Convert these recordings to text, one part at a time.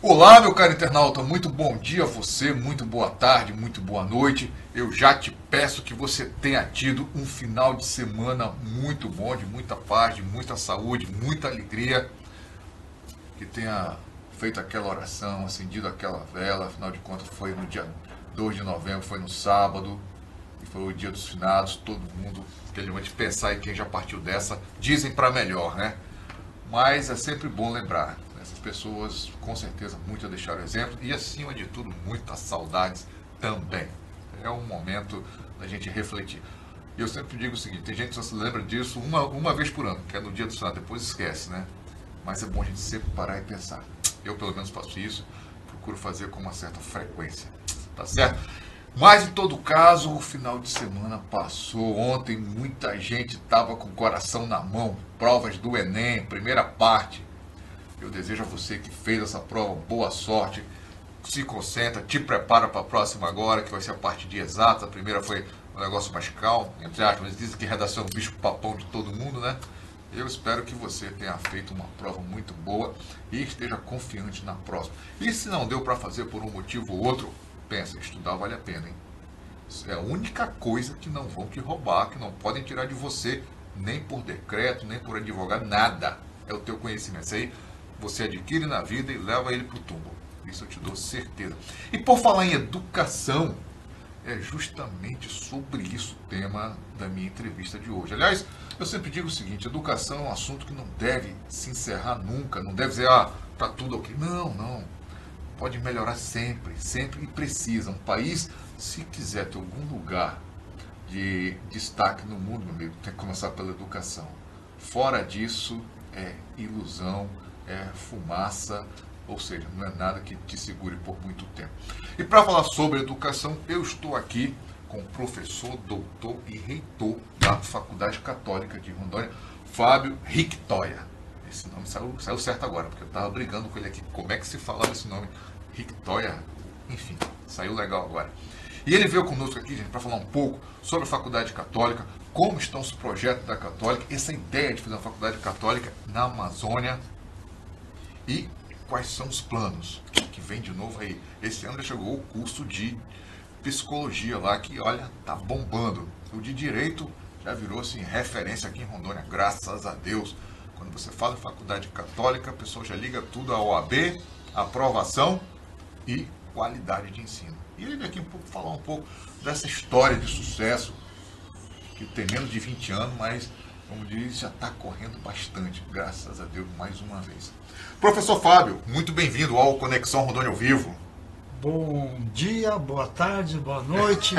Olá, meu caro internauta, muito bom dia a você, muito boa tarde, muito boa noite. Eu já te peço que você tenha tido um final de semana muito bom, de muita paz, de muita saúde, muita alegria. Que tenha feito aquela oração, acendido aquela vela, afinal de contas foi no dia 2 de novembro, foi no sábado, e foi o dia dos finados, todo mundo, aquele momento de pensar em quem já partiu dessa, dizem para melhor, né? Mas é sempre bom lembrar. Essas pessoas, com certeza, muitas deixaram exemplo e, acima de tudo, muitas saudades também. É um momento da gente refletir. E eu sempre digo o seguinte, tem gente que só se lembra disso uma vez por ano, que é no dia do final, depois esquece, né? Mas é bom a gente sempre parar e pensar. Eu, pelo menos, faço isso, procuro fazer com uma certa frequência, tá certo? Mas, em todo caso, o final de semana passou. Ontem, muita gente estava com o coração na mão. Provas do Enem, primeira parte. Eu desejo a você que fez essa prova boa sorte, se concentra, te prepara para a próxima agora, que vai ser a parte de exatas. A primeira foi um negócio mais calmo, entre aspas, eles dizem que redação é o bicho papão de todo mundo, né? Eu espero que você tenha feito uma prova muito boa e esteja confiante na próxima. E se não deu para fazer por um motivo ou outro, pensa, estudar vale a pena, hein? Isso é a única coisa que não vão te roubar, que não podem tirar de você, nem por decreto, nem por advogado, nada. É o teu conhecimento. Isso aí você adquire na vida e leva ele para o túmulo. Isso eu te dou certeza. E por falar em educação, é justamente sobre isso o tema da minha entrevista de hoje. Aliás, eu sempre digo o seguinte, educação é um assunto que não deve se encerrar nunca, não deve dizer, tá tudo ok. Não, não. Pode melhorar sempre, sempre e precisa. Um país, se quiser ter algum lugar de destaque no mundo, meu amigo, tem que começar pela educação. Fora disso, é ilusão, é fumaça, ou seja, não é nada que te segure por muito tempo. E para falar sobre educação, eu estou aqui com o professor, doutor e reitor da Faculdade Católica de Rondônia, Fábio Rictoia. Esse nome saiu certo agora, porque eu estava brigando com ele aqui. Como é que se falava esse nome? Rictoia? Enfim, saiu legal agora. E ele veio conosco aqui, gente, para falar um pouco sobre a Faculdade Católica, como estão os projetos da Católica, essa ideia de fazer uma Faculdade Católica na Amazônia e quais são os planos que vem de novo aí. Esse ano já chegou o curso de psicologia lá, que olha, tá bombando. O de direito já virou assim referência aqui em Rondônia, graças a Deus. Quando você fala em faculdade católica, a pessoa já liga tudo à OAB, aprovação e qualidade de ensino. E ele veio aqui falar um pouco dessa história de sucesso, que tem menos de 20 anos, mas, como diz, já está correndo bastante, graças a Deus, mais uma vez. Professor Fábio, muito bem-vindo ao Conexão Rondônia ao Vivo. Bom dia, boa tarde, boa noite.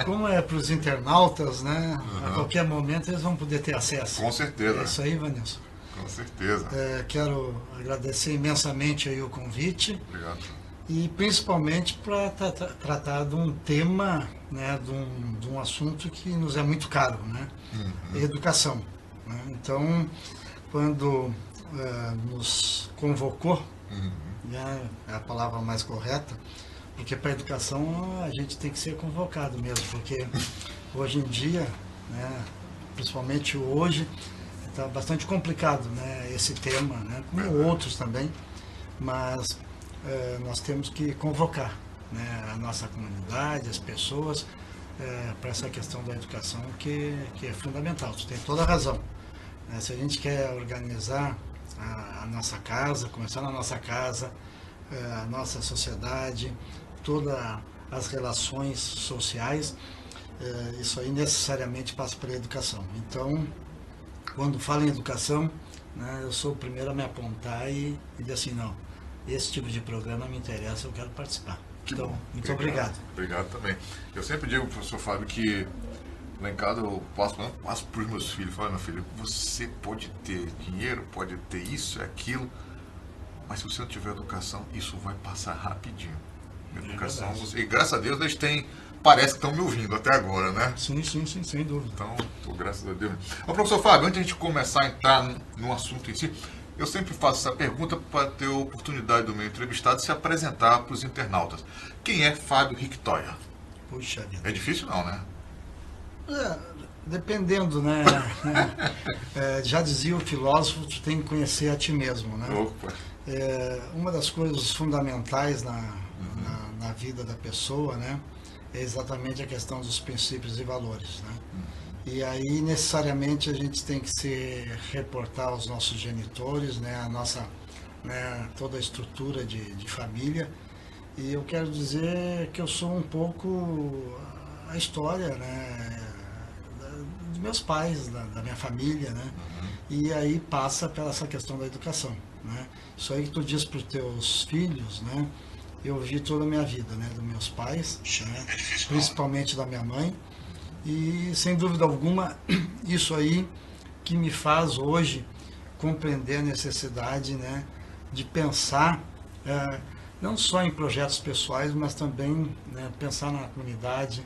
Como é para os internautas, né? A qualquer momento eles vão poder ter acesso. Com certeza. É isso aí, Vanilson. Com certeza. Quero agradecer imensamente aí o convite. Obrigado. E principalmente para tratar de um tema, né, de um assunto que nos é muito caro, né? Educação. Né? Então, quando nos convocou, né, é a palavra mais correta, porque para a educação a gente tem que ser convocado mesmo, porque hoje em dia, né, principalmente hoje, está bastante complicado, né, esse tema, né, como outros também, mas nós temos que convocar, né, a nossa comunidade, as pessoas, para essa questão da educação que é fundamental. Você tem toda a razão. Né, se a gente quer organizar a nossa casa, começar na nossa casa, a nossa sociedade, todas as relações sociais, isso aí necessariamente passa pela educação. Então, quando falo em educação, né, eu sou o primeiro a me apontar e dizer assim, não, esse tipo de programa me interessa, eu quero participar. Então, bom. Muito obrigado. Obrigado também. Eu sempre digo, professor Fábio, que lá em casa eu passo para os meus filhos, falo, meu filho, você pode ter dinheiro, pode ter isso e aquilo, mas se você não tiver educação, isso vai passar rapidinho. Educação, e graças a Deus eles têm, parece que estão me ouvindo até agora, né? Sim, sem dúvida. Então, graças a Deus. Ô, professor Fábio, antes de a gente começar a entrar no assunto em si, Eu sempre faço essa pergunta para ter a oportunidade do meu entrevistado se apresentar para os internautas. Quem é Fábio Richthoyer? Puxa vida. É difícil não, né? Dependendo, né? Já dizia o filósofo, tu tem que conhecer a ti mesmo, né? Opa. Uma das coisas fundamentais na vida da pessoa, né? É exatamente a questão dos princípios e valores, né? E aí, necessariamente, a gente tem que se reportar aos nossos genitores, né? A nossa, né? Toda a estrutura de família. E eu quero dizer que eu sou um pouco a história, né? Dos meus pais, da minha família, né? E aí passa pela essa questão da educação, né? Isso aí que tu diz para os teus filhos, né? Eu vi toda a minha vida, né? Dos meus pais, né? Principalmente da minha mãe. E, sem dúvida alguma, isso aí que me faz hoje compreender a necessidade, né? De pensar não só em projetos pessoais, mas também, né, pensar na comunidade,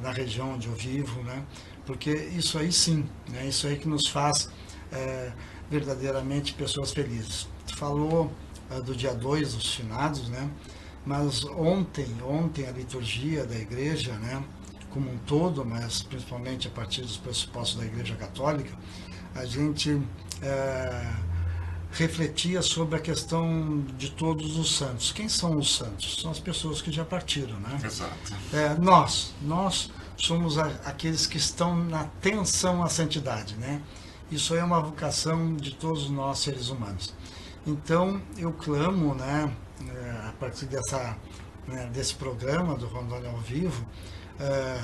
na região onde eu vivo, né? Porque isso aí sim, né? Isso aí que nos faz verdadeiramente pessoas felizes. Tu falou do dia 2 dos finados, né? Mas ontem a liturgia da igreja, né, como um todo, mas principalmente a partir dos pressupostos da Igreja Católica, a gente refletia sobre a questão de todos os santos. Quem são os santos? São as pessoas que já partiram, né? Exato. Nós somos aqueles que estão na tensão à santidade, né? Isso é uma vocação de todos nós, seres humanos. Então, eu clamo, né, a partir desse programa do Rondônia ao Vivo,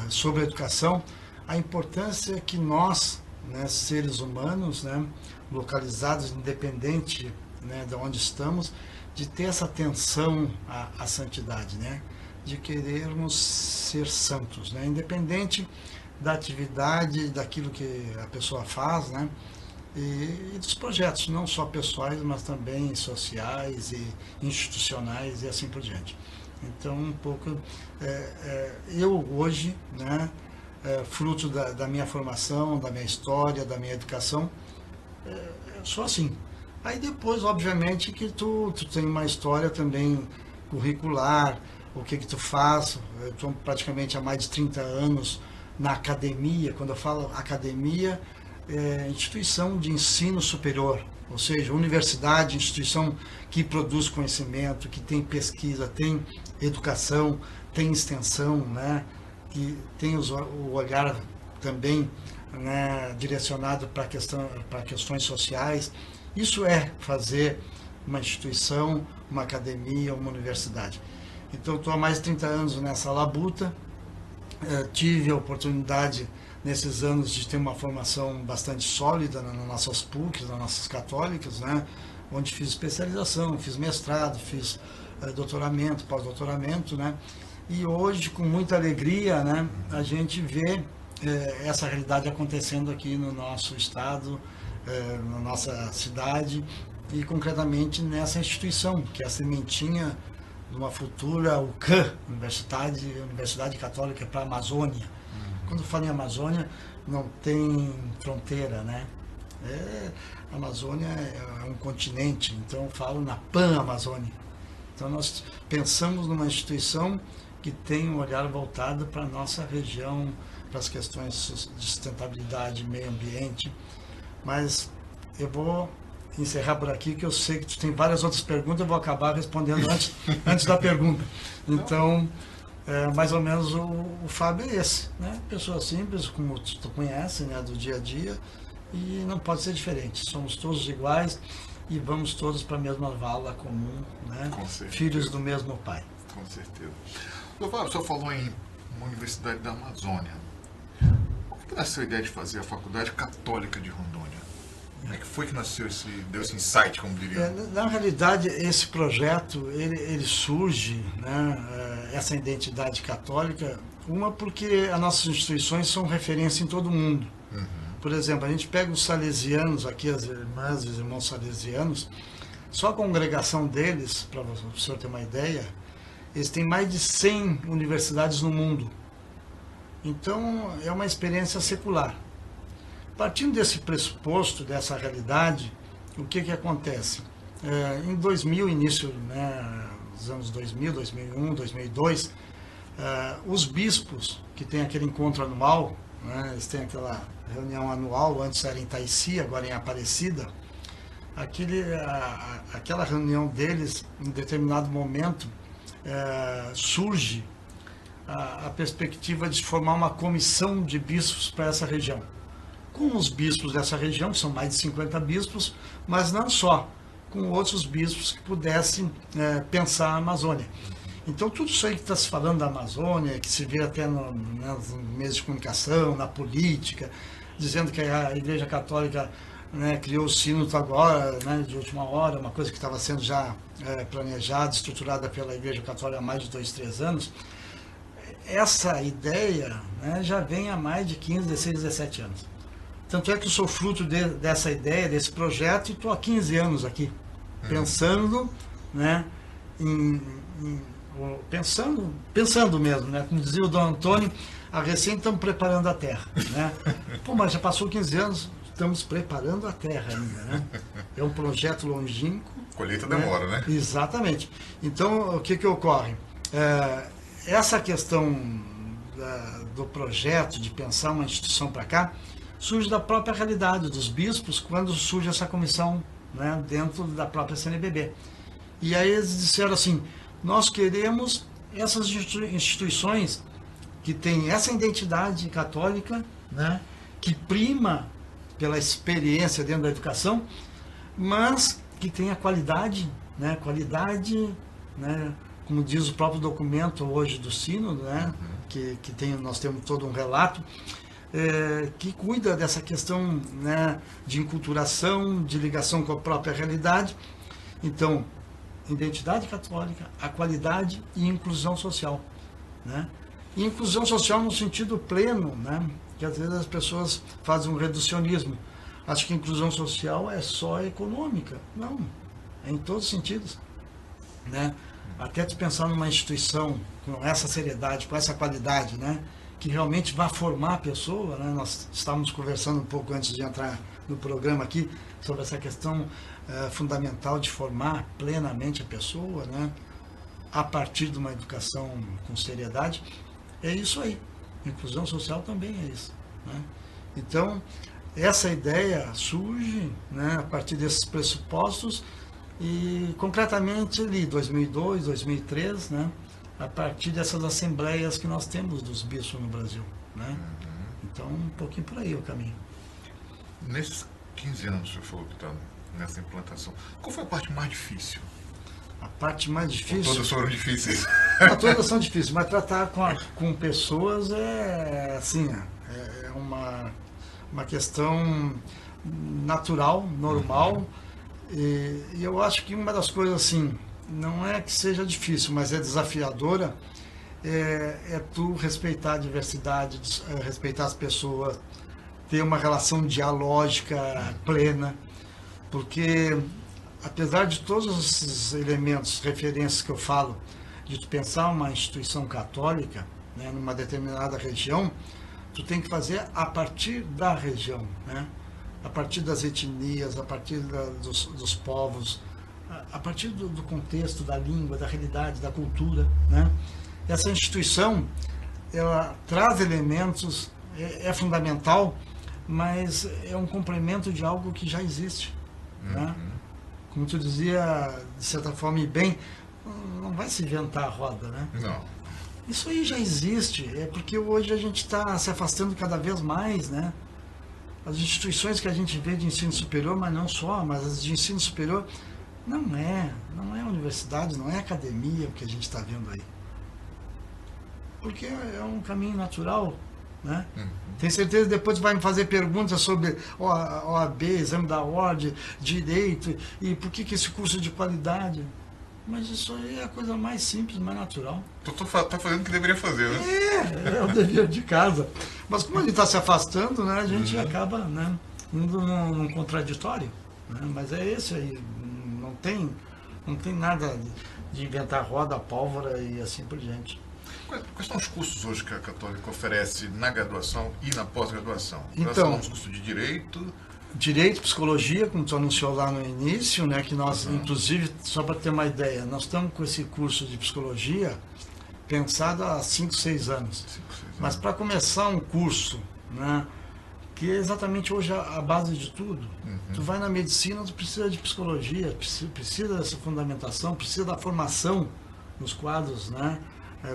sobre a educação, a importância que nós, né, seres humanos, né, localizados independente, né, de onde estamos, de ter essa atenção à santidade, né, de querermos ser santos, né, independente da atividade, daquilo que a pessoa faz, né, e dos projetos, não só pessoais, mas também sociais e institucionais e assim por diante. Então, um pouco, eu hoje, né, fruto da minha formação, da minha história, da minha educação, eu sou assim. Aí depois, obviamente, que tu tem uma história também curricular, o que tu faz. Eu estou praticamente há mais de 30 anos na academia. Quando eu falo academia, instituição de ensino superior, ou seja, universidade, instituição que produz conhecimento, que tem pesquisa, tem educação, tem extensão, né, que tem o olhar também, né, direcionado para questões sociais. Isso é fazer uma instituição, uma academia, uma universidade. Então, estou há mais de 30 anos nessa labuta, tive a oportunidade nesses anos de ter uma formação bastante sólida nas nossas PUCs, nas nossas católicas, né, onde fiz especialização, fiz mestrado, fiz doutoramento, pós-doutoramento, né, e hoje, com muita alegria, né, a gente vê essa realidade acontecendo aqui no nosso estado, na nossa cidade e concretamente nessa instituição, que é a sementinha de uma futura UCAM, Universidade Católica para a Amazônia. Quando falo em Amazônia, não tem fronteira, né? A Amazônia é um continente, então eu falo na Pan-Amazônia. Então nós pensamos numa instituição que tem um olhar voltado para a nossa região, para as questões de sustentabilidade, meio ambiente. Mas eu vou encerrar por aqui, que eu sei que tu tem várias outras perguntas, eu vou acabar respondendo antes da pergunta. Então, mais ou menos o Fábio é esse, né? Pessoa simples, como tu conhece, né, do dia a dia, e não pode ser diferente. Somos todos iguais e vamos todos para a mesma vala comum, né? Filhos do mesmo pai. Com certeza. Fábio, o senhor falou em uma universidade da Amazônia. Por que nasceu a ideia de fazer a Faculdade Católica de Rondônia? Como é que foi que nasceu deu esse insight, como diria? Na realidade, esse projeto, ele surge, né, essa identidade católica, porque as nossas instituições são referência em todo o mundo. Uhum. Por exemplo, a gente pega os salesianos aqui, as irmãs e os irmãos salesianos, só a congregação deles, para o senhor ter uma ideia, eles têm mais de 100 universidades no mundo. Então, é uma experiência secular. Partindo desse pressuposto, dessa realidade, o que acontece? Em 2000, início, né, dos anos 2000, 2001, 2002, os bispos, que tem aquele encontro anual, né, eles têm aquela reunião anual, antes era em Itaici, agora em Aparecida, aquela reunião deles, em determinado momento, surge a perspectiva de formar uma comissão de bispos para essa região. Com os bispos dessa região, são mais de 50 bispos, mas não só, com outros bispos que pudessem pensar a Amazônia. Então, tudo isso aí que está se falando da Amazônia, que se vê até nos meios de comunicação, na política, dizendo que a Igreja Católica, né, criou o sínodo agora, né, de última hora, uma coisa que estava sendo já planejada, estruturada pela Igreja Católica há mais de 2, 3 anos. Essa ideia, né, já vem há mais de 15, 16, 17 anos. Tanto é que eu sou fruto dessa ideia, desse projeto, e estou há 15 anos aqui, pensando, né, pensando mesmo, né, como dizia o Dom Antônio, recém estamos preparando a terra, né? Pô, mas já passou 15 anos, estamos preparando a terra ainda, né? É um projeto longínquo. Colheita demora, né? Exatamente. Então, o que ocorre? Essa questão do projeto, de pensar uma instituição para cá, surge da própria realidade dos bispos, quando surge essa comissão, né, dentro da própria CNBB. E aí eles disseram assim, nós queremos essas instituições que têm essa identidade católica, né, que prima pela experiência dentro da educação, mas que tenha qualidade, né, como diz o próprio documento hoje do Sínodo, né, nós temos todo um relato, que cuida dessa questão, né, de enculturação, de ligação com a própria realidade. Então, identidade católica, a qualidade e inclusão social, né? E inclusão social no sentido pleno, né? Que às vezes as pessoas fazem um reducionismo. Acho que inclusão social é só econômica. Não, é em todos os sentidos, né? Até de pensar numa instituição com essa seriedade, com essa qualidade, né, que realmente vai formar a pessoa, né? Nós estávamos conversando um pouco antes de entrar no programa aqui sobre essa questão fundamental de formar plenamente a pessoa, né, a partir de uma educação com seriedade. É isso aí. Inclusão social também é isso, né? Então, essa ideia surge, né, a partir desses pressupostos e concretamente ali 2002, 2003, né, a partir dessas assembleias que nós temos dos bispos no Brasil, né? Então, um pouquinho por aí o caminho. Nesses 15 anos que você falou que está nessa implantação, qual foi a parte mais difícil? A parte mais difícil... Todas foram difíceis. Todas são difíceis, mas tratar com pessoas é assim, é uma questão natural, normal, e eu acho que uma das coisas assim, não é que seja difícil, mas é desafiadora, é tu respeitar a diversidade, respeitar as pessoas, ter uma relação dialógica plena, porque apesar de todos esses elementos, referências que eu falo, de tu pensar uma instituição católica, né, numa determinada região, tu tem que fazer a partir da região, né, a partir das etnias, a partir dos povos, a partir do contexto, da língua, da realidade, da cultura, né. Essa instituição, ela traz elementos, é fundamental, mas é um complemento de algo que já existe, né? Como tu dizia, de certa forma e bem, não vai se inventar a roda, né? Não. Isso aí já existe, é porque hoje a gente está se afastando cada vez mais, né? As instituições que a gente vê de ensino superior, mas não só, mas as de ensino superior, não é universidade, não é academia o que a gente está vendo aí. Porque é um caminho natural, né? Tem certeza que depois vai me fazer perguntas sobre OAB, exame da ordem, direito, e por que esse curso de qualidade? Mas isso aí é a coisa mais simples, mais natural. Tá fazendo o que deveria fazer, né? É o dever de casa. Mas como a gente está se afastando, né, a gente acaba, né, indo num contraditório. Né? Mas é esse aí, não tem nada de inventar roda, pólvora e assim por diante. Quais são os cursos hoje que a Católica oferece na graduação e na pós-graduação? Então, Nós curso de Direito, Direito, psicologia, como tu anunciou lá no início, né, que nós, inclusive, só para ter uma ideia, nós estamos com esse curso de psicologia pensado há 5, 6 anos. Mas para começar um curso, né, que é exatamente hoje a base de tudo, tu vai na medicina, tu precisa de psicologia, precisa dessa fundamentação, precisa da formação nos quadros, né,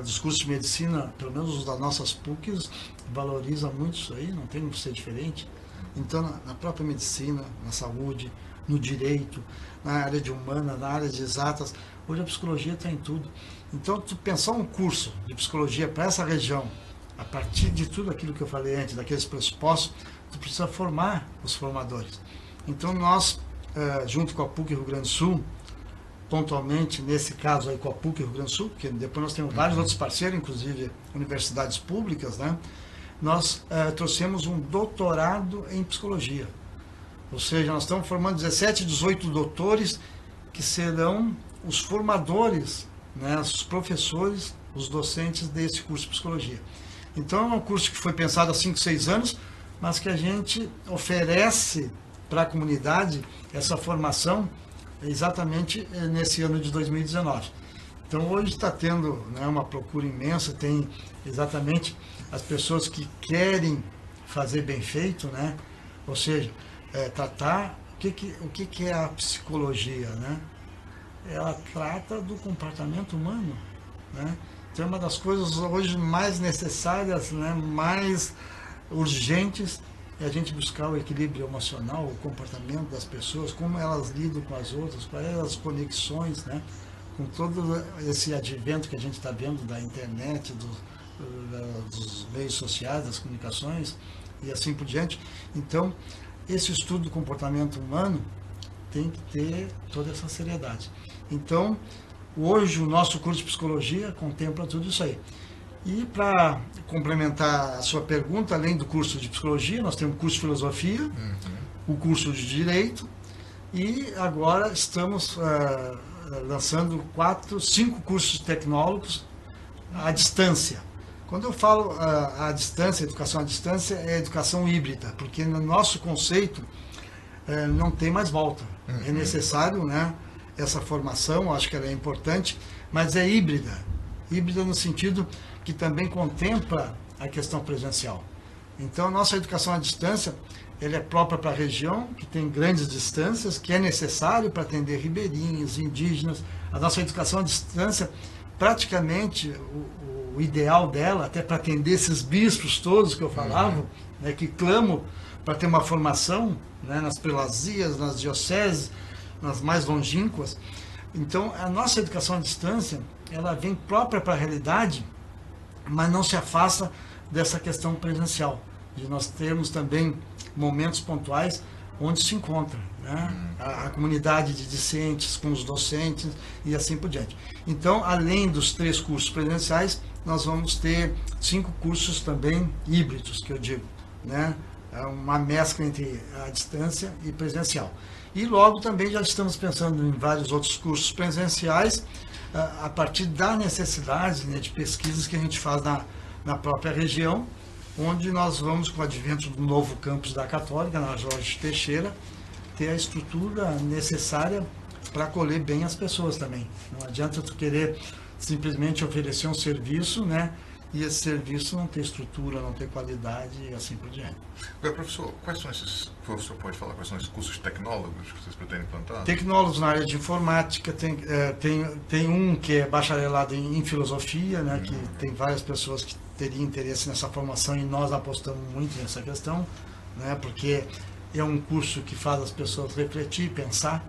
dos cursos de medicina, pelo menos os das nossas PUCs, valoriza muito isso aí, não tem como ser diferente. Então, na própria medicina, na saúde, no direito, na área de humana, na área de exatas, hoje a psicologia está em tudo. Então, tu pensar um curso de psicologia para essa região, a partir de tudo aquilo que eu falei antes, daqueles pressupostos, tu precisa formar os formadores. Então, nós, junto com a PUC Rio Grande do Sul, pontualmente, nesse caso aí com a PUC Rio Grande do Sul, porque depois nós temos vários outros parceiros, inclusive universidades públicas, né? Nós trouxemos um doutorado em psicologia. Ou seja, nós estamos formando 17, 18 doutores que serão os formadores, né, os professores, os docentes desse curso de psicologia. Então é um curso que foi pensado há 5, 6 anos, mas que a gente oferece para a comunidade essa formação exatamente nesse ano de 2019. Então hoje está tendo, né, uma procura imensa, tem exatamente as pessoas que querem fazer bem feito, né? Ou seja, tratar o que é a psicologia, né? Ela trata do comportamento humano, né? Então é uma das coisas hoje mais necessárias, né, mais urgentes, é a gente buscar o equilíbrio emocional, o comportamento das pessoas, como elas lidam com as outras, quais as conexões, né? Com todo esse advento que a gente está vendo da internet, dos meios sociais, das comunicações e assim por diante. Então, esse estudo do comportamento humano tem que ter toda essa seriedade. Então, hoje o nosso curso de psicologia contempla tudo isso aí. E para complementar a sua pergunta, além do curso de psicologia, nós temos o curso de filosofia, o curso de direito e agora estamos lançando 5 cursos tecnólogos à distância. Quando eu falo à distância, educação à distância, é educação híbrida, porque no nosso conceito não tem mais volta. É necessário, né, essa formação, acho que ela é importante, mas é híbrida. Híbrida no sentido que também contempla a questão presencial. Então, a nossa educação à distância, ela é própria para a região, que tem grandes distâncias, que é necessário para atender ribeirinhos, indígenas. A nossa educação à distância, praticamente, o ideal dela, até para atender esses bispos todos que eu falava, né, que clamam para ter uma formação, né, nas prelazias, nas dioceses, nas mais longínquas. Então, a nossa educação à distância, ela vem própria para a realidade, mas não se afasta dessa questão presencial, de nós termos também momentos pontuais onde se encontra, né, a comunidade de discentes com os docentes e assim por diante. Então, além dos 3 cursos presenciais, nós vamos ter 5 cursos também híbridos, que eu digo, né, uma mescla entre a distância e presencial. E logo também já estamos pensando em vários outros cursos presenciais, a partir da necessidade, né, de pesquisas que a gente faz na própria região, onde nós vamos, com o advento do novo campus da Católica, na Jorge Teixeira, ter a estrutura necessária para acolher bem as pessoas também. Não adianta tu querer simplesmente oferecer um serviço, né, e esse serviço não ter estrutura, não ter qualidade e assim por diante. Agora, professor, quais são esses, o professor pode falar, quais são esses cursos tecnólogos que vocês pretendem implantar? Tecnólogos na área de informática, tem um que é bacharelado em filosofia, né, que tem várias pessoas que teriam interesse nessa formação e nós apostamos muito nessa questão, né, porque é um curso que faz as pessoas refletir, pensar.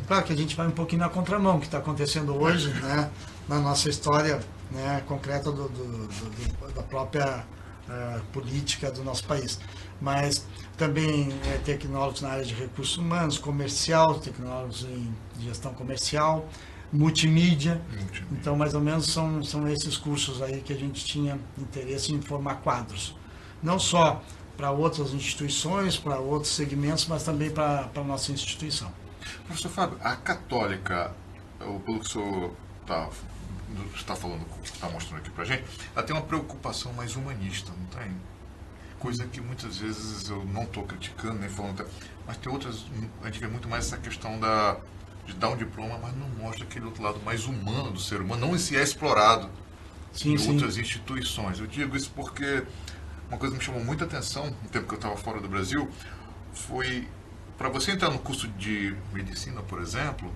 Claro que a gente vai um pouquinho na contramão, que está acontecendo hoje, né, na nossa história, né, concreta da própria política do nosso país. Mas também tecnólogos na área de recursos humanos, comercial, tecnólogos em gestão comercial, multimídia. Então, mais ou menos, são esses cursos aí que a gente tinha interesse em formar quadros. Não só para outras instituições, para outros segmentos, mas também para a nossa instituição. Professor Fábio, a Católica, pelo que o senhor está falando, está mostrando aqui para a gente, ela tem uma preocupação mais humanista, não tem? coisa que muitas vezes eu não estou criticando, nem falando, mas tem outras, a gente vê muito mais essa questão de dar um diploma, mas não mostra aquele outro lado mais humano do ser humano, não se é explorado Sim, em sim. outras instituições. Eu digo isso porque uma coisa que me chamou muita atenção no tempo que eu estava fora do Brasil foi, para você entrar no curso de medicina, por exemplo,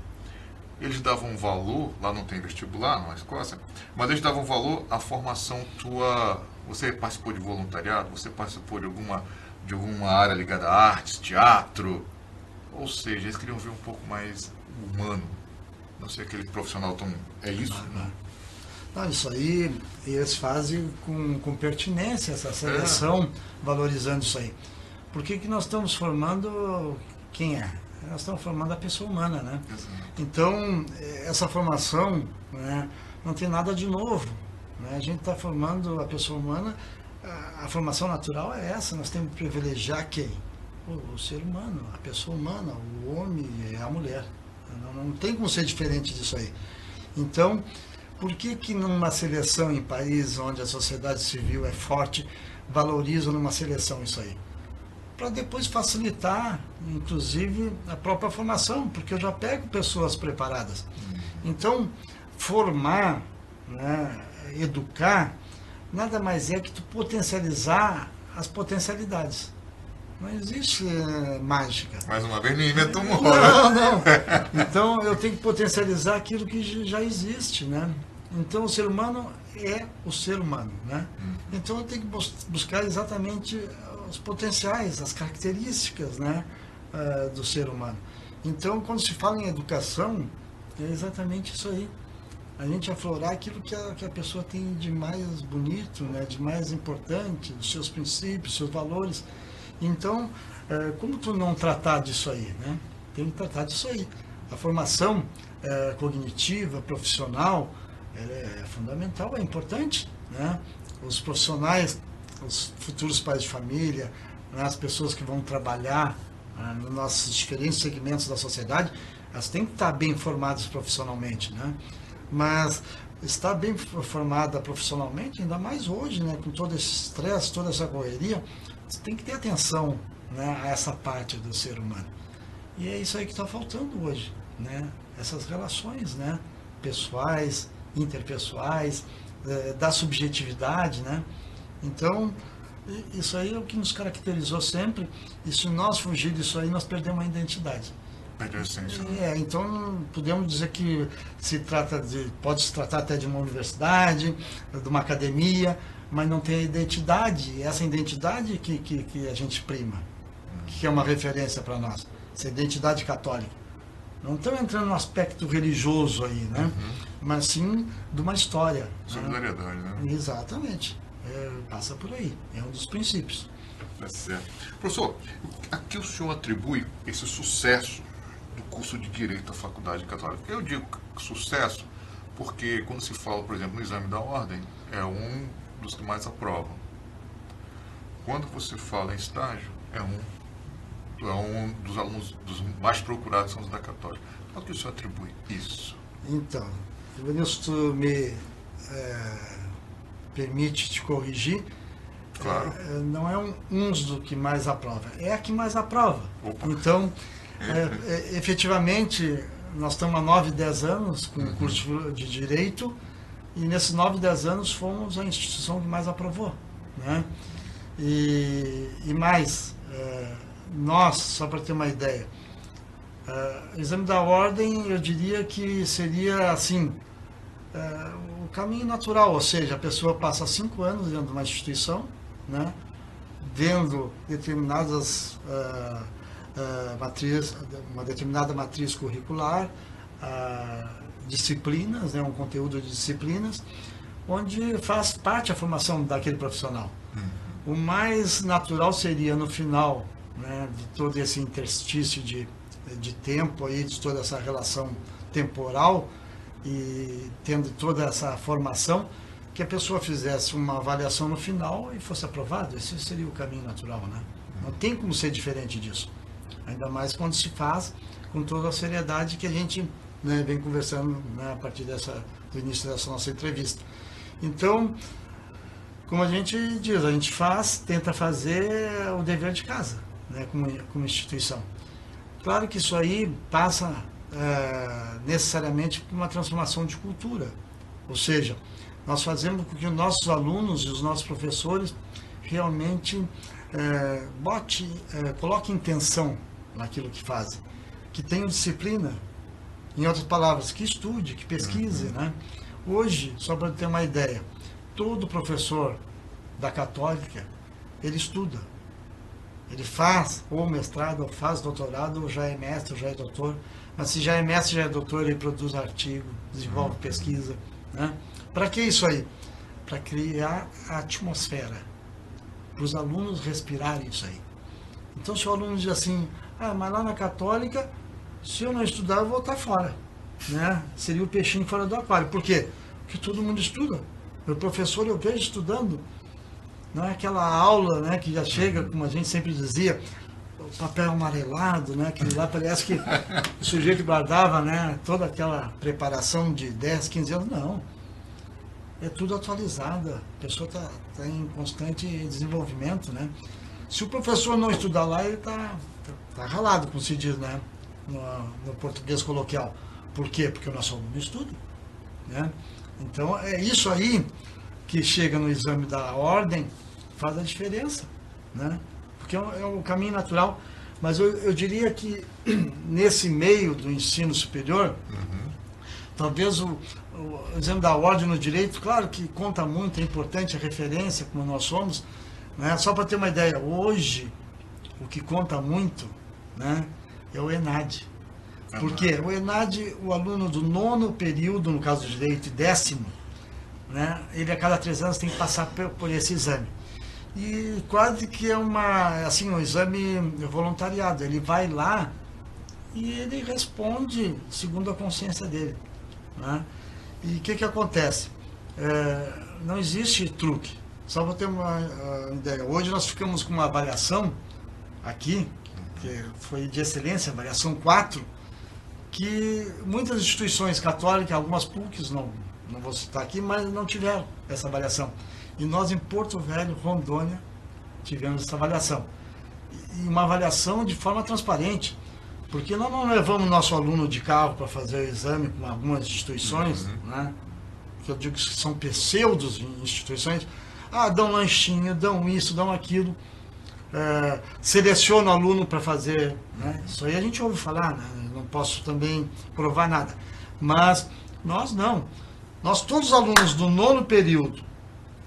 eles davam valor, lá não tem vestibular, na Escócia, mas eles davam valor à formação tua. Você participou de voluntariado, você participou de alguma área ligada a artes, teatro, ou seja, eles queriam ver um pouco mais humano. Não sei, aquele profissional tão. É isso? Não. Não, isso aí eles fazem com pertinência essa seleção, valorizando isso aí. Por que nós estamos formando quem é? Nós estamos formando a pessoa humana, né? Exato. Então, essa formação, né, não tem nada de novo. Né? A gente está formando a pessoa humana, a formação natural é essa, nós temos que privilegiar quem? O ser humano, a pessoa humana, o homem e a mulher. Não tem como ser diferente disso aí. Então, por que numa seleção em países onde a sociedade civil é forte, valorizam numa seleção isso aí? Para depois facilitar, inclusive, a própria formação, porque eu já pego pessoas preparadas. Então, formar, né, educar, nada mais é que tu potencializar as potencialidades. Não existe mágica. Mais uma vez, não inventa um Não. Então, eu tenho que potencializar aquilo que já existe, né? Então, o ser humano é o ser humano, né? Então, eu tenho que buscar exatamente os potenciais, as características, né, do ser humano. Então, quando se fala em educação, é exatamente isso aí. A gente aflorar aquilo que a pessoa tem de mais bonito, né, de mais importante, os seus princípios, seus valores. Então, como tu não tratar disso aí, né? Tem que tratar disso aí. A formação cognitiva, profissional, é fundamental, é importante, né? Os profissionais, os futuros pais de família, né, as pessoas que vão trabalhar nos nossos diferentes segmentos da sociedade, elas têm que estar bem formadas profissionalmente, né? Mas estar bem formada profissionalmente, ainda mais hoje, né, com todo esse estresse, toda essa correria, você tem que ter atenção, né, a essa parte do ser humano. E é isso aí que está faltando hoje, né? Essas relações, né, pessoais, interpessoais, da subjetividade, né? Então, isso aí é o que nos caracterizou sempre, e se nós fugir disso aí, nós perdemos a identidade. Perdeu a essência. Então, podemos dizer que pode se tratar até de uma universidade, de uma academia, mas não tem a identidade, e essa identidade que a gente prima, que é uma referência para nós, essa identidade católica. Não estamos entrando no aspecto religioso aí, né? Mas sim de uma história. Solidariedade, né? Exatamente. Passa por aí. É um dos princípios. Tá certo. Professor, a que o senhor atribui esse sucesso do curso de Direito da Faculdade Católica? Eu digo sucesso porque quando se fala, por exemplo, no exame da ordem, é um dos que mais aprovam. Quando você fala em estágio, é um dos alunos dos mais procurados, são os da Católica. Ao que o senhor atribui isso? Então, se tu me permite te corrigir, Claro. não é uns do que mais aprova, é a que mais aprova. Opa. Então, efetivamente, nós estamos há 9, 10 anos com o curso de Direito, e nesses 9, 10 anos fomos a instituição que mais aprovou, né? E mais, nós, só para ter uma ideia, exame da ordem, eu diria que seria assim, o caminho natural, ou seja, a pessoa passa 5 anos dentro de uma instituição, né, vendo determinadas uma determinada matriz curricular, disciplinas, né, um conteúdo de disciplinas, onde faz parte a formação daquele profissional. O mais natural seria no final, né, de todo esse interstício de tempo aí, de toda essa relação temporal e tendo toda essa formação, que a pessoa fizesse uma avaliação no final e fosse aprovado. Esse seria o caminho natural, né? Não tem como ser diferente disso. Ainda mais quando se faz com toda a seriedade que a gente, né, vem conversando, né, a partir do início dessa nossa entrevista. Então, como a gente diz, a gente tenta fazer o dever de casa, né, como instituição. Claro que isso aí passa necessariamente por uma transformação de cultura. Ou seja, nós fazemos com que os nossos alunos e os nossos professores realmente coloquem intenção naquilo que fazem, que tenham disciplina, em outras palavras, que estude, que pesquise, né? Hoje, só para ter uma ideia, todo professor da Católica, ele estuda. Ele faz ou mestrado, ou faz doutorado, ou já é mestre, ou já é doutor. Mas se já é mestre, já é doutor, ele produz artigo, desenvolve pesquisa, né? Para que isso aí? Para criar a atmosfera, para os alunos respirarem isso aí. Então, se o aluno diz assim, mas lá na Católica, se eu não estudar, eu vou estar fora, né? Seria o peixinho fora do aquário. Por quê? Porque todo mundo estuda. Meu professor, eu vejo estudando. Não é aquela aula, né, que já chega, como a gente sempre dizia, o papel amarelado, né, que lá parece que o sujeito guardava, né, toda aquela preparação de 10, 15 anos. Não. É tudo atualizado. A pessoa está em constante desenvolvimento, né? Se o professor não estudar lá, ele está ralado, como se diz, né, no português coloquial. Por quê? Porque o nosso aluno estuda, né? Então, é isso aí que chega no exame da ordem, faz a diferença, né? Porque é um caminho natural, mas eu diria que nesse meio do ensino superior, talvez o exame da ordem no direito, claro que conta muito, é importante a referência, como nós somos, né? Só para ter uma ideia, hoje o que conta muito, né, é o ENAD. Por quê? O ENAD, o aluno do 9º período, no caso do direito, e 10º, né, ele a cada 3 anos tem que passar por esse exame. E quase que é um exame voluntariado. Ele vai lá e ele responde segundo a consciência dele, né? E o que acontece? Não existe truque. Só para ter uma ideia. Hoje nós ficamos com uma avaliação aqui, que foi de excelência, avaliação 4, que muitas instituições católicas, algumas PUCs, não vou citar aqui, mas não tiveram essa avaliação. E nós em Porto Velho, Rondônia, tivemos essa avaliação. E uma avaliação de forma transparente, porque nós não levamos nosso aluno de carro para fazer o exame com algumas instituições, né? Que eu digo que são pseudos instituições. Dão lanchinho, dão isso, dão aquilo. Seleciona o aluno para fazer, né? Isso aí a gente ouve falar, né? Não posso também provar nada. Mas nós não. Nós, todos os alunos do 9º período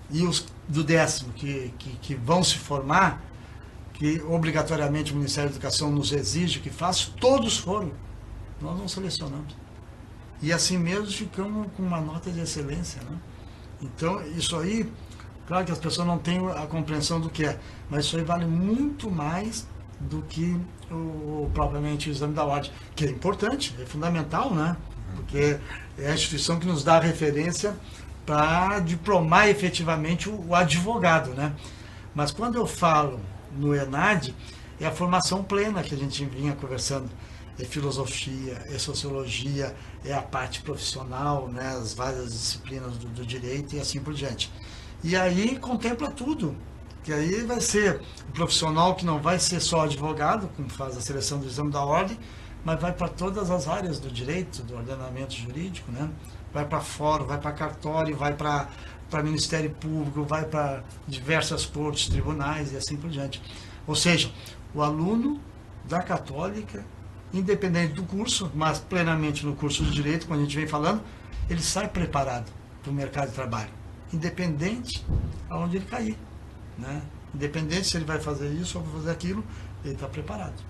e os do 10º que vão se formar, que obrigatoriamente o Ministério da Educação nos exige que faça, todos foram. Nós não selecionamos. E assim mesmo ficamos com uma nota de excelência, né? Então, isso aí, claro que as pessoas não têm a compreensão do que é, mas isso aí vale muito mais do que propriamente o exame da ordem, que é importante, é fundamental, né? Porque é a instituição que nos dá a referência para diplomar efetivamente o advogado, né? Mas quando eu falo no ENAD, é a formação plena que a gente vinha conversando. É filosofia, é sociologia, é a parte profissional, né? As várias disciplinas do direito e assim por diante. E aí contempla tudo, que aí vai ser o profissional que não vai ser só advogado, como faz a seleção do exame da ordem, mas vai para todas as áreas do direito, do ordenamento jurídico, né? Vai para fórum, vai para cartório, vai para Ministério Público, vai para diversas cortes, tribunais e assim por diante. Ou seja, o aluno da Católica, independente do curso, mas plenamente no curso de Direito, como a gente vem falando, ele sai preparado para o mercado de trabalho, independente aonde ele cair, né? Independente se ele vai fazer isso ou vai fazer aquilo, ele está preparado.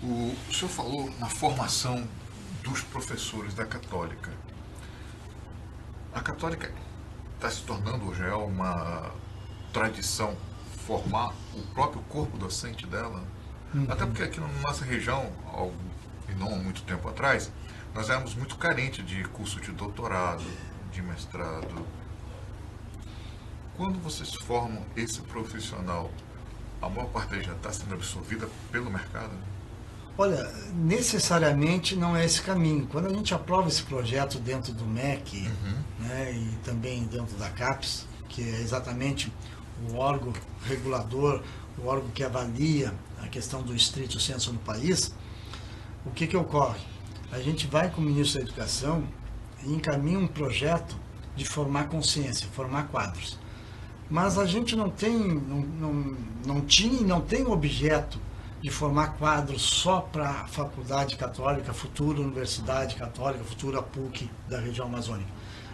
O senhor falou na formação dos professores da Católica. A Católica está se tornando, hoje é uma tradição, formar o próprio corpo docente dela. Até porque aqui na nossa região, e não há muito tempo atrás, nós éramos muito carentes de curso de doutorado, de mestrado. Quando vocês formam esse profissional, a maior parte dele já está sendo absorvida pelo mercado? Olha, necessariamente não é esse caminho. Quando a gente aprova esse projeto dentro do MEC, né, e também dentro da CAPES, que é exatamente o órgão regulador, o órgão que avalia a questão do estrito sensu no país, o que ocorre? A gente vai com o ministro da Educação e encaminha um projeto de formar consciência, formar quadros. Mas a gente não tinha e não tem o objeto de formar quadros só para a Faculdade Católica, futura Universidade Católica, futura PUC da região amazônica.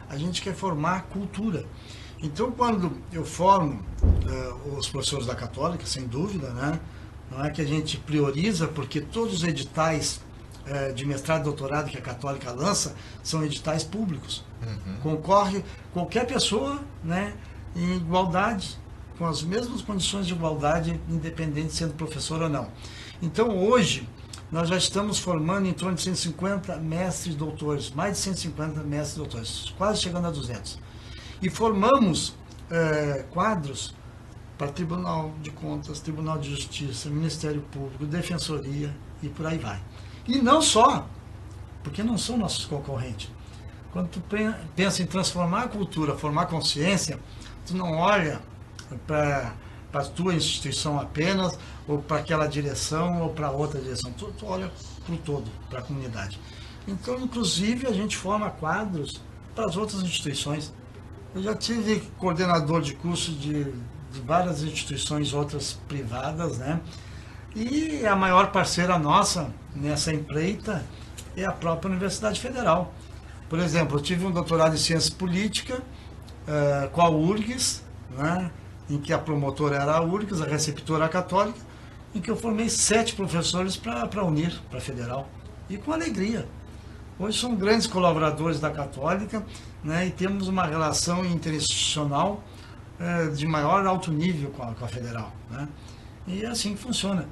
A gente quer formar cultura. Então, quando eu formo os professores da Católica, sem dúvida, né? Não é que a gente prioriza, porque todos os editais de mestrado e doutorado que a Católica lança são editais públicos. Concorre qualquer pessoa, né, em igualdade, com as mesmas condições de igualdade, independente de sendo professor ou não. Então, hoje, nós já estamos formando em torno de 150 mestres e doutores, mais de 150 mestres e doutores, quase chegando a 200. E formamos quadros para Tribunal de Contas, Tribunal de Justiça, Ministério Público, Defensoria e por aí vai. E não só, porque não são nossos concorrentes. Quando tu pensa em transformar a cultura, formar consciência, tu não olha para a tua instituição apenas, ou para aquela direção, ou para outra direção. Tu olha para o todo, para a comunidade. Então, inclusive, a gente forma quadros para as outras instituições. Eu já tive coordenador de curso de várias instituições, outras privadas, né? E a maior parceira nossa nessa empreita é a própria Universidade Federal. Por exemplo, eu tive um doutorado em Ciência Política com a URGS, né? Em que a promotora era a URGS, a receptora a Católica, em que eu formei 7 professores para unir para a Federal. E com alegria. Hoje são grandes colaboradores da Católica, né? E temos uma relação interinstitucional de maior alto nível com a Federal, né? E é assim que funciona.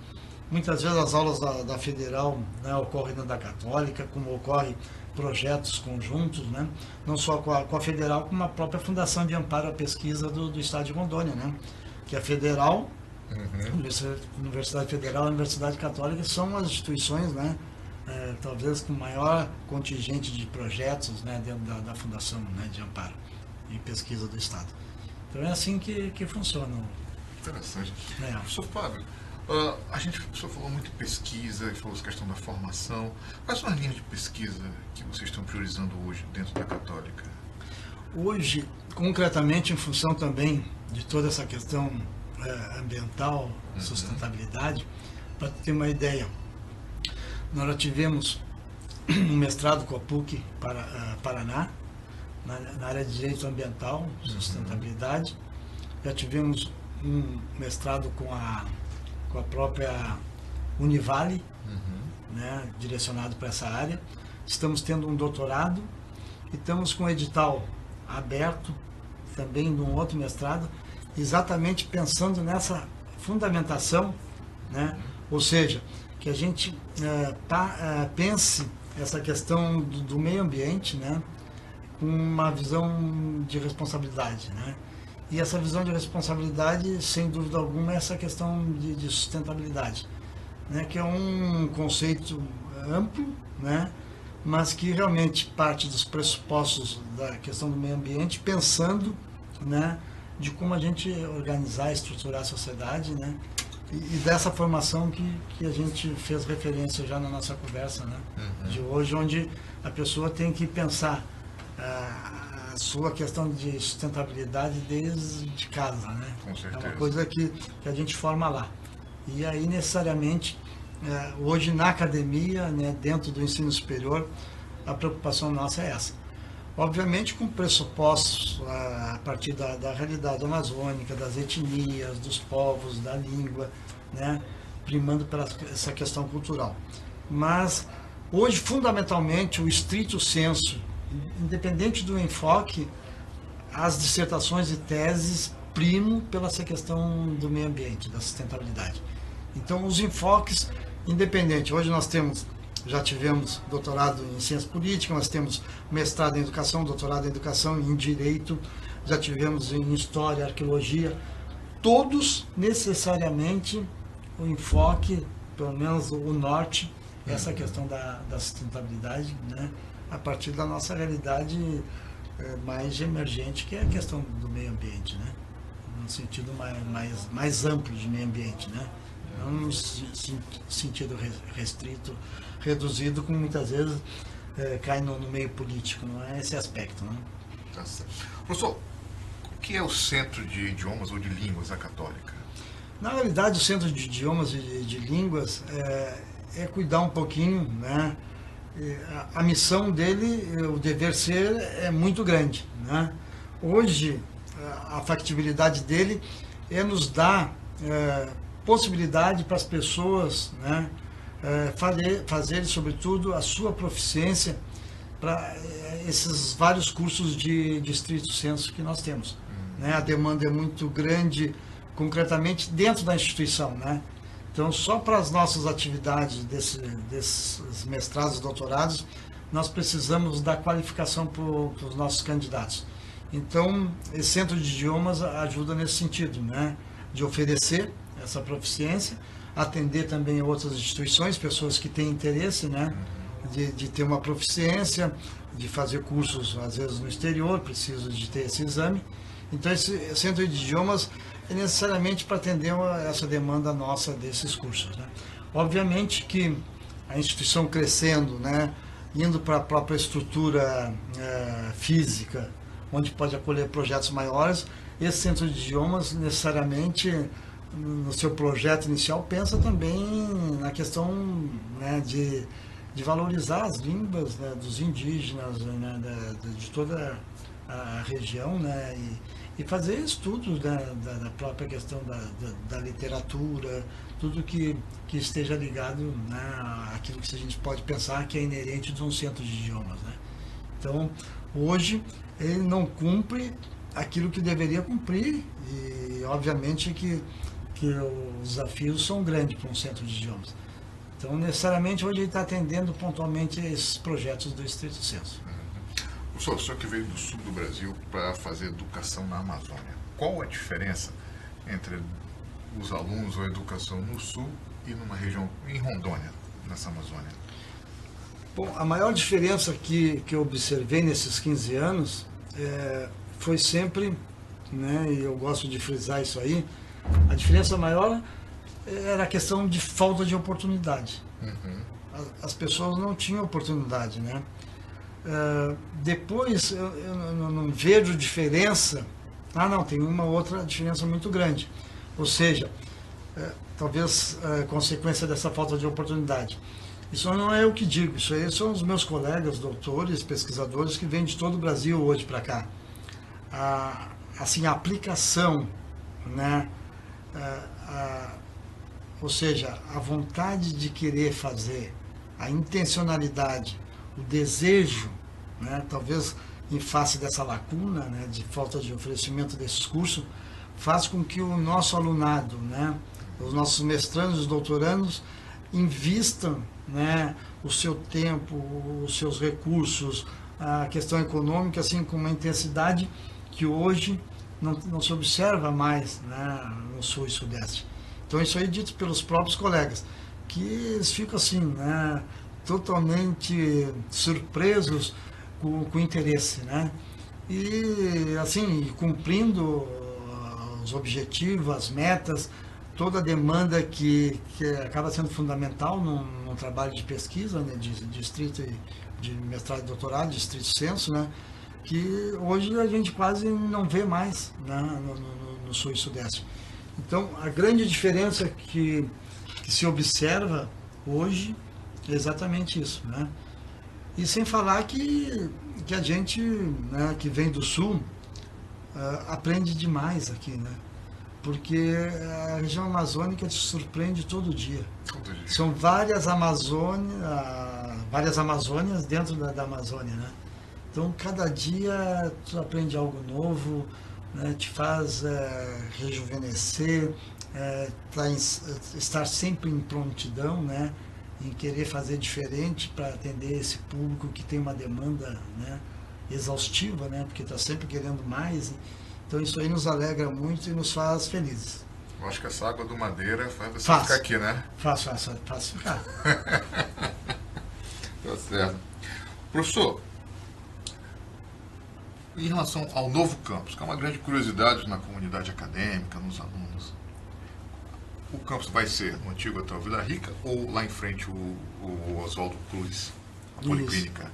Muitas vezes as aulas da Federal, né, ocorrem dentro da Católica, como ocorre projetos conjuntos, né? Não só com a Federal, como a própria Fundação de Amparo à Pesquisa do Estado de Rondônia, né? Que a Federal, Universidade Federal e a Universidade Católica são as instituições, né, talvez com maior contingente de projetos, né, dentro da Fundação, né, de Amparo e Pesquisa do Estado. Então é assim que funciona. Interessante. Professor Fábio, o senhor falou muito de pesquisa e falou a questão da formação. Quais são as linhas de pesquisa que vocês estão priorizando hoje dentro da Católica? Hoje, concretamente, em função também de toda essa questão ambiental, sustentabilidade, para ter uma ideia, nós já tivemos um mestrado com a PUC Paraná, na área de Direito Ambiental, Sustentabilidade. Já tivemos um mestrado com a própria Univale, né, direcionado para essa área. Estamos tendo um doutorado e estamos com um edital aberto também de um outro mestrado, exatamente pensando nessa fundamentação, né? Ou seja, que a gente pense essa questão do meio ambiente, né, com uma visão de responsabilidade, né? E essa visão de responsabilidade, sem dúvida alguma, é essa questão de sustentabilidade, né? Que é um conceito amplo, né? Mas que realmente parte dos pressupostos da questão do meio ambiente, pensando, né, de como a gente organizar, estruturar a sociedade, né? E dessa formação que a gente fez referência já na nossa conversa, né? De hoje, onde a pessoa tem que pensar a sua questão de sustentabilidade desde casa, né? Com certeza. É uma coisa que a gente forma lá. E aí, necessariamente, hoje na academia, né, dentro do ensino superior, a preocupação nossa é essa. Obviamente com pressupostos a partir da realidade amazônica, das etnias, dos povos, da língua, né, primando pela essa questão cultural. Mas hoje, fundamentalmente, o stricto sensu, independente do enfoque, as dissertações e teses primam pela essa questão do meio ambiente, da sustentabilidade. Então, os enfoques, independente, hoje nós já tivemos doutorado em ciência política, nós temos mestrado em educação, doutorado em educação, em direito, já tivemos em história, arqueologia, todos necessariamente o enfoque, pelo menos o norte, essa questão da sustentabilidade, né, a partir da nossa realidade mais emergente, que é a questão do meio ambiente, né? No sentido mais amplo de meio ambiente, né? Não no sentido restrito, reduzido, como muitas vezes cai no meio político, não é esse aspecto, né? Tá certo. Professor, o que é o Centro de Idiomas ou de Línguas da Católica? Na realidade, o Centro de Idiomas e de Línguas é cuidar um pouquinho, né? A missão dele, o dever ser, é muito grande, né? Hoje, a factibilidade dele é nos dar possibilidade para as pessoas, né, fazerem, sobretudo, a sua proficiência para esses vários cursos de estrito senso que nós temos, né? A demanda é muito grande, concretamente, dentro da instituição, né? Então, só para as nossas atividades desses mestrados e doutorados, nós precisamos dar qualificação para os nossos candidatos. Então, esse Centro de Idiomas ajuda nesse sentido, né? De oferecer essa proficiência, atender também outras instituições, pessoas que têm interesse, né? De ter uma proficiência, de fazer cursos, às vezes, no exterior, preciso de ter esse exame. Então, esse Centro de Idiomas é necessariamente para atender essa demanda nossa desses cursos, né? Obviamente que a instituição crescendo, né? Indo para a própria estrutura física, onde pode acolher projetos maiores, esse Centro de Idiomas, necessariamente, no seu projeto inicial, pensa também na questão, né, de valorizar as línguas, né, dos indígenas, né, de toda a região, né, e fazer estudos, né, da própria questão da literatura, tudo que esteja ligado, né, àquilo que a gente pode pensar que é inerente de um centro de idiomas, né. Então, hoje, ele não cumpre aquilo que deveria cumprir e, obviamente, que os desafios são grandes para um centro de idiomas. Então, necessariamente, hoje ele está atendendo pontualmente esses projetos do estrito senso. O senhor que veio do sul do Brasil para fazer educação na Amazônia, qual a diferença entre os alunos ou a educação no sul e numa região, em Rondônia, nessa Amazônia? Bom, a maior diferença que eu observei nesses 15 anos foi sempre, né, e eu gosto de frisar isso aí, a diferença maior era a questão de falta de oportunidade. As pessoas não tinham oportunidade, né? Depois eu não vejo diferença. Não, tem uma outra diferença muito grande. Ou seja, talvez consequência dessa falta de oportunidade. Isso não é eu que digo, isso aí são os meus colegas, doutores, pesquisadores que vêm de todo o Brasil hoje para cá. Assim, a aplicação, né? Ou seja, a vontade de querer fazer, a intencionalidade, o desejo, né, talvez em face dessa lacuna, né, de falta de oferecimento desses cursos, faz com que o nosso alunado, né, os nossos mestrandos e doutorandos invistam, né, o seu tempo, os seus recursos, a questão econômica, assim, com uma intensidade que hoje não se observa mais, né, no sul e sudeste. Então, isso aí é dito pelos próprios colegas, que eles ficam assim, né, totalmente surpresos com o interesse, né? E, assim, cumprindo os objetivos, as metas, toda a demanda que acaba sendo fundamental num trabalho de pesquisa, né, de estrito, de mestrado e doutorado, de estrito senso, né? Que hoje a gente quase não vê mais, né, no sul e sudeste. Então, a grande diferença que se observa hoje é exatamente isso, né? E sem falar que a gente, né, que vem do sul, aprende demais aqui, né? Porque a região amazônica te surpreende todo dia. São várias Amazônias dentro da Amazônia, né? Então, cada dia tu aprende algo novo, né, te faz rejuvenescer, estar sempre em prontidão, né, em querer fazer diferente para atender esse público que tem uma demanda, né, exaustiva, né, porque está sempre querendo mais. Então, isso aí nos alegra muito e nos faz felizes. Eu acho que essa água do Madeira faz você ficar aqui, né? Faz ficar. Tá certo. Professor, Em relação ao novo campus, que é uma grande curiosidade na comunidade acadêmica, nos alunos, o campus vai ser no antigo Hotel Vila Rica ou lá em frente o Oswaldo Cruz, a Policlínica?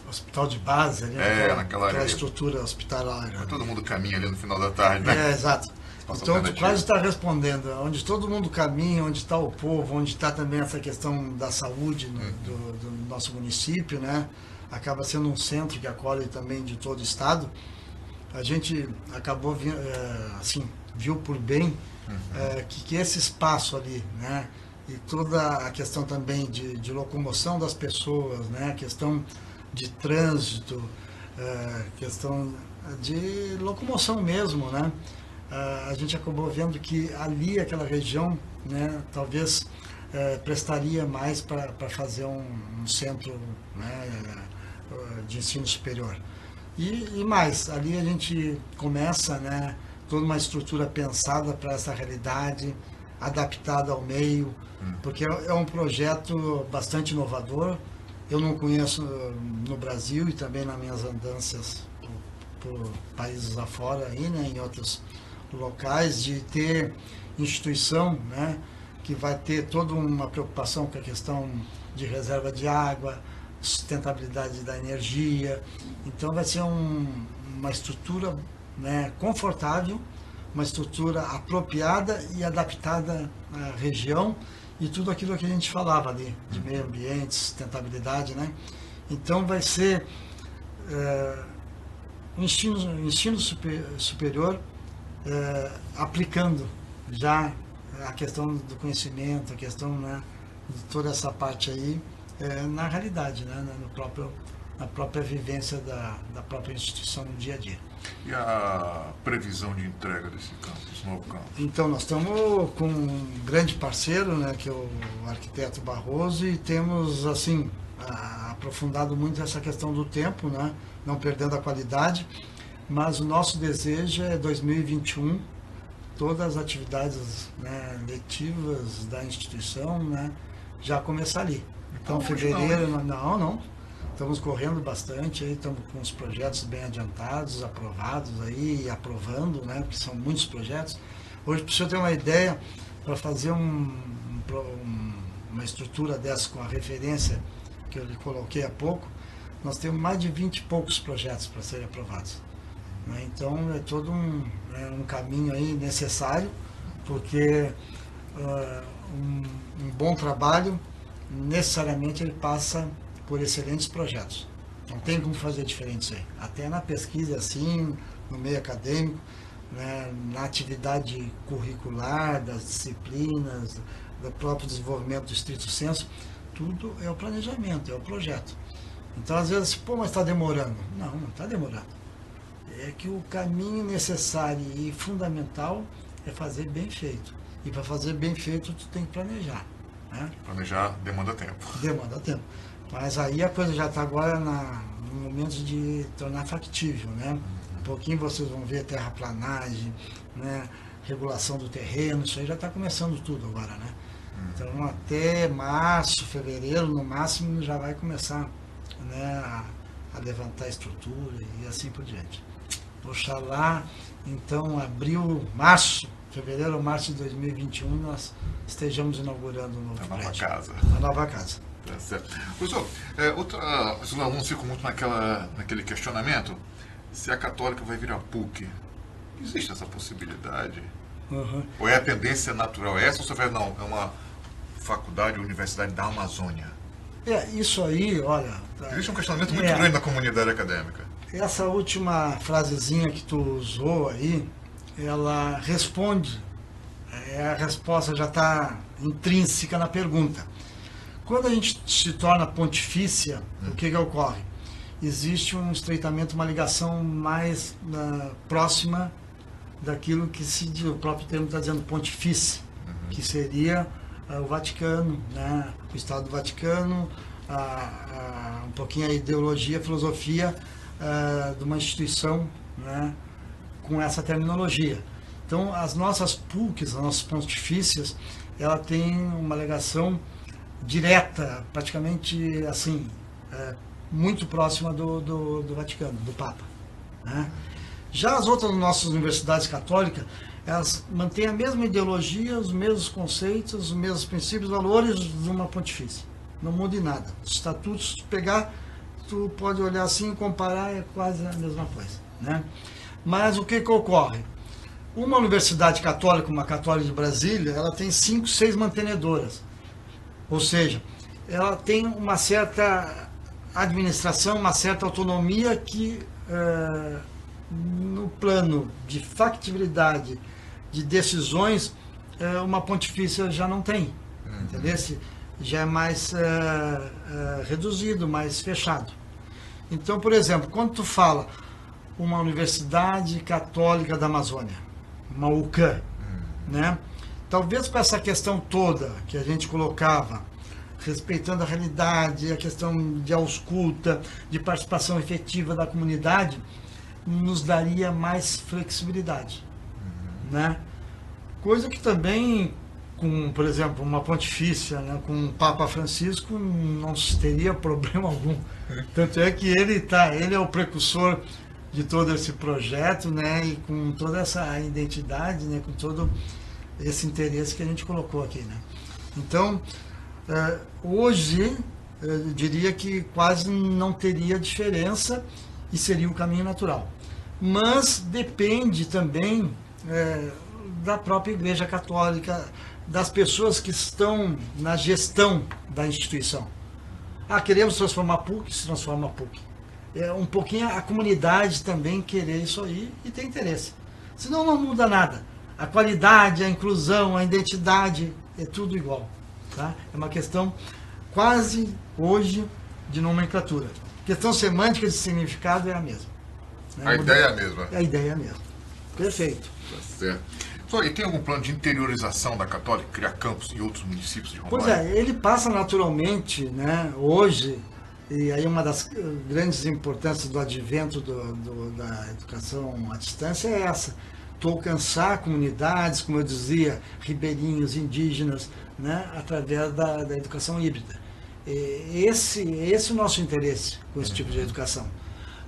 Hospital de base, ali, naquela área. estrutura hospitalar. Todo mundo caminha ali no final da tarde, né? Exato. Então, tu quase está respondendo, onde todo mundo caminha, onde está o povo, onde está também essa questão da saúde do nosso município, né? Acaba sendo um centro que acolhe também de todo o estado. A gente acabou, viu por bem que esse espaço ali, né? E toda a questão também de locomoção das pessoas, né? A questão de trânsito, questão de locomoção mesmo, né? A gente acabou vendo que ali, aquela região, né, talvez prestaria mais para fazer um centro, né, de ensino superior. E mais, ali a gente começa, né, toda uma estrutura pensada para essa realidade, adaptada ao meio, porque é um projeto bastante inovador. Eu não conheço no Brasil e também nas minhas andanças por países afora, aí, né, em outros locais, de ter instituição, né, que vai ter toda uma preocupação com a questão de reserva de água, sustentabilidade da energia. Então vai ser uma estrutura, né, confortável, uma estrutura apropriada e adaptada à região e tudo aquilo que a gente falava ali, de meio ambiente, sustentabilidade, né? Então vai ser ensino superior aplicando já a questão do conhecimento, a questão, né, de toda essa parte aí na realidade, né, na própria vivência da própria instituição no dia a dia. E a previsão de entrega desse campus, novo campus? Então, nós estamos com um grande parceiro, né, que é o arquiteto Barroso, e temos, assim, aprofundado muito essa questão do tempo, né, não perdendo a qualidade, mas o nosso desejo é 2021, todas as atividades, né, letivas da instituição, né, já começar ali. Então, fevereiro, não. Estamos correndo bastante, aí estamos com os projetos bem adiantados, aprovados aí, e aprovando, né, porque são muitos projetos. Hoje, para o senhor ter uma ideia, para fazer uma estrutura dessa com a referência que eu lhe coloquei há pouco, nós temos mais de 20 e poucos projetos para serem aprovados. Né? Então, é todo um caminho aí necessário, porque um bom trabalho, necessariamente, ele passa por excelentes projetos. Não tem como fazer diferente isso aí. Até na pesquisa, assim, no meio acadêmico, né, na atividade curricular, das disciplinas, do próprio desenvolvimento do estrito senso, tudo é o planejamento, é o projeto. Então, às vezes, mas está demorando. Não está demorando. É que o caminho necessário e fundamental é fazer bem feito. E para fazer bem feito, tu tem que planejar. Né? Planejar demanda tempo. Demanda tempo. Mas aí a coisa já está agora no momento de tornar factível, né? Um pouquinho vocês vão ver terraplanagem, né? Regulação do terreno, isso aí já está começando tudo agora, né? Então até março, fevereiro, no máximo, já vai começar, né, a levantar a estrutura e assim por diante. Oxalá, então, fevereiro ou março de 2021, nós estejamos inaugurando o novo prédio. A nova casa. Tá certo. Professor, os alunos ficam muito naquele questionamento se a Católica vai virar PUC. Existe essa possibilidade? Ou é a tendência natural essa, ou você vai, não, é uma faculdade, universidade da Amazônia? Isso aí, olha... Existe um questionamento muito grande na comunidade acadêmica. Essa última frasezinha que tu usou aí, ela responde, a resposta já está intrínseca na pergunta. Quando a gente se torna pontifícia, o que ocorre? Existe um estreitamento, uma ligação mais próxima daquilo que o próprio termo está dizendo, pontifício, que seria o Vaticano, né? O Estado do Vaticano, um pouquinho a ideologia, a filosofia de uma instituição, né, com essa terminologia. Então, as nossas PUCs, as nossas pontifícias, ela tem uma ligação direta, praticamente assim, muito próxima do Vaticano, do Papa. né? Já as outras nossas universidades católicas, elas mantêm a mesma ideologia, os mesmos conceitos, os mesmos princípios, valores de uma pontifícia. Não muda em nada. Os estatutos, se pegar, tu pode olhar assim e comparar, é quase a mesma coisa, né? Mas o que ocorre? Uma universidade católica, uma católica de Brasília, ela tem 5, 6 mantenedoras. Ou seja, ela tem uma certa administração, uma certa autonomia que, no plano de factibilidade de decisões, uma pontifícia já não tem. Entendeu? Já é mais reduzido, mais fechado. Então, por exemplo, quando tu fala uma Universidade Católica da Amazônia, uma UCAM, né? Talvez com essa questão toda que a gente colocava, respeitando a realidade, a questão de ausculta, de participação efetiva da comunidade, nos daria mais flexibilidade, né? Coisa que também, com, por exemplo, uma pontifícia, né, com o Papa Francisco, não teria problema algum. Tanto é que ele é o precursor de todo esse projeto, né, e com toda essa identidade, né, com todo esse interesse que a gente colocou aqui, né. Então, hoje, eu diria que quase não teria diferença e seria o caminho natural. Mas depende também da própria Igreja Católica, das pessoas que estão na gestão da instituição. Queremos transformar a PUC, se transforma a PUC. Um pouquinho a comunidade também querer isso aí e ter interesse. Senão não muda nada. A qualidade, a inclusão, a identidade, é tudo igual. Tá? É uma questão quase hoje de nomenclatura. A questão semântica de significado é a mesma. Né? A ideia é a mesma. A ideia é a mesma. Perfeito. Tá certo. E tem algum plano de interiorização da Católica, criar campos em outros municípios de Rondônia? Pois ele passa naturalmente, né, hoje, e aí uma das grandes importâncias do advento da educação à distância é essa, tu alcançar comunidades, como eu dizia, ribeirinhos, indígenas, né, através da educação híbrida. Esse é o nosso interesse com esse tipo de educação.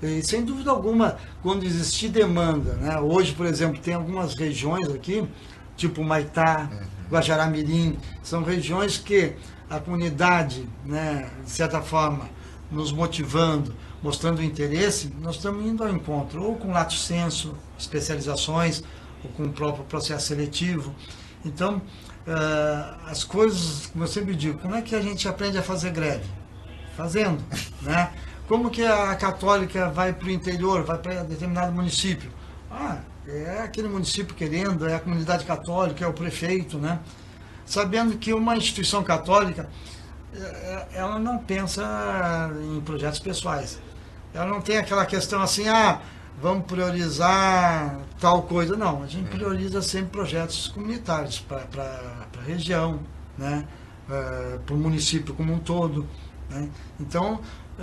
E, sem dúvida alguma, quando existir demanda, né? Hoje, por exemplo, tem algumas regiões aqui, tipo Maitá, Guajará-Mirim, são regiões que a comunidade, né, de certa forma, nos motivando, mostrando interesse, nós estamos indo ao encontro, ou com lato sensu, especializações, ou com o próprio processo seletivo. Então, as coisas, como eu sempre digo, como é que a gente aprende a fazer greve? Fazendo, né? Como que a católica vai para o interior, vai para determinado município? É aquele município querendo, é a comunidade católica, é o prefeito, né? Sabendo que uma instituição católica, ela não pensa em projetos pessoais. Ela não tem aquela questão assim, vamos priorizar tal coisa. Não, a gente prioriza sempre projetos comunitários para a região, né? Para o município como um todo, né? Então,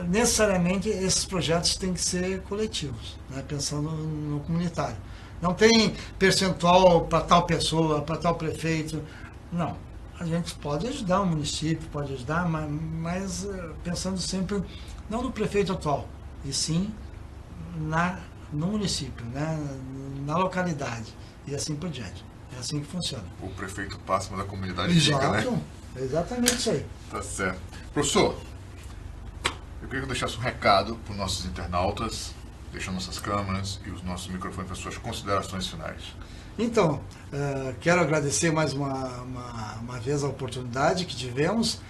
necessariamente esses projetos têm que ser coletivos, né? Pensando no comunitário. Não tem percentual para tal pessoa, para tal prefeito. Não. A gente pode ajudar o município, pode ajudar, mas pensando sempre não no prefeito atual, e sim no município, né? Na localidade, e assim por diante. É assim que funciona. O prefeito passa, mas a comunidade Exato, fica, né? Exatamente isso aí. Tá certo. Professor, eu queria que eu deixasse um recado para os nossos internautas, deixando nossas câmeras e os nossos microfones para suas considerações finais. Então, quero agradecer mais uma vez a oportunidade que tivemos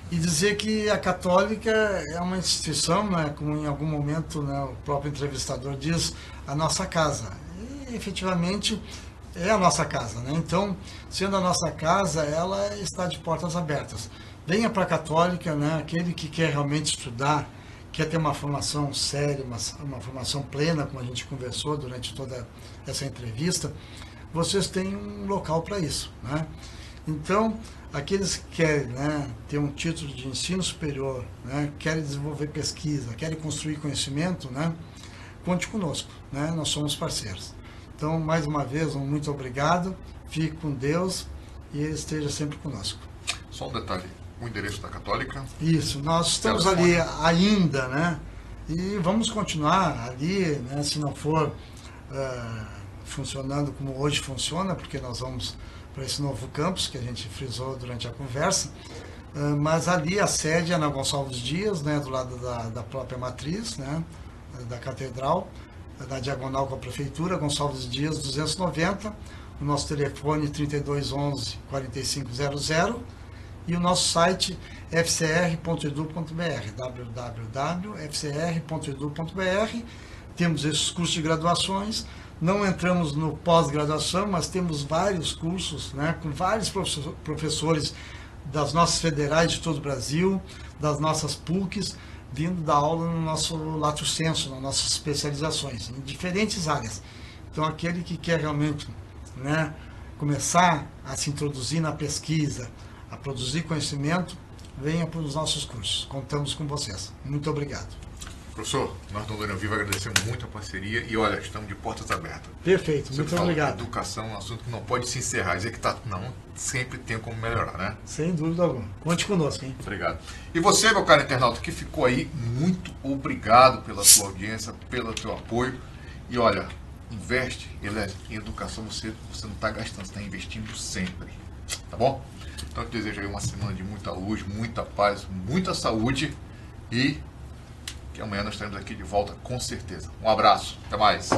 e dizer que a Católica é uma instituição, né, como em algum momento, né, o próprio entrevistador diz, a nossa casa. E efetivamente é a nossa casa, né? Então, sendo a nossa casa, ela está de portas abertas. Venha para a Católica, né? Aquele que quer realmente estudar, quer ter uma formação séria, uma formação plena, como a gente conversou durante toda essa entrevista, vocês têm um local para isso, né? Então, aqueles que querem, né, ter um título de ensino superior, né, querem desenvolver pesquisa, querem construir conhecimento, né, conte conosco, né? Nós somos parceiros. Então, mais uma vez, um muito obrigado, fique com Deus e Ele esteja sempre conosco. Só um detalhe. O endereço da Católica? Isso, nós estamos ali ainda, né, E vamos continuar ali, né, se não for funcionando como hoje funciona, porque nós vamos para esse novo campus que a gente frisou durante a conversa, mas ali a sede é na Gonçalves Dias, né, do lado da própria matriz, né, da catedral, na diagonal com a prefeitura, Gonçalves Dias 290, o nosso telefone 3211-4500 e o nosso site fcr.edu.br, www.fcr.edu.br. Temos esses cursos de graduações, não entramos no pós-graduação, mas temos vários cursos, né, com vários professores das nossas federais de todo o Brasil, das nossas PUCs, vindo dar aula no nosso lato sensu, nas nossas especializações, em diferentes áreas. Então, aquele que quer realmente, né, começar a se introduzir na pesquisa, a produzir conhecimento, venha para os nossos cursos. Contamos com vocês. Muito obrigado. Professor, nós do Lorena Viva agradecemos muito a parceria e olha, estamos de portas abertas. Perfeito, Você muito fala, obrigado. Educação é um assunto que não pode se encerrar, dizer que tá, não, sempre tem como melhorar, né? Sem dúvida alguma. Conte conosco, hein? Obrigado. E você, meu caro internauta, que ficou aí, muito obrigado pela sua audiência, pelo teu apoio. E olha, investe em educação, você não está gastando, você está investindo sempre. Tá bom? Então eu te desejo aí uma semana de muita luz, muita paz, muita saúde e que amanhã nós estaremos aqui de volta com certeza. Um abraço, até mais.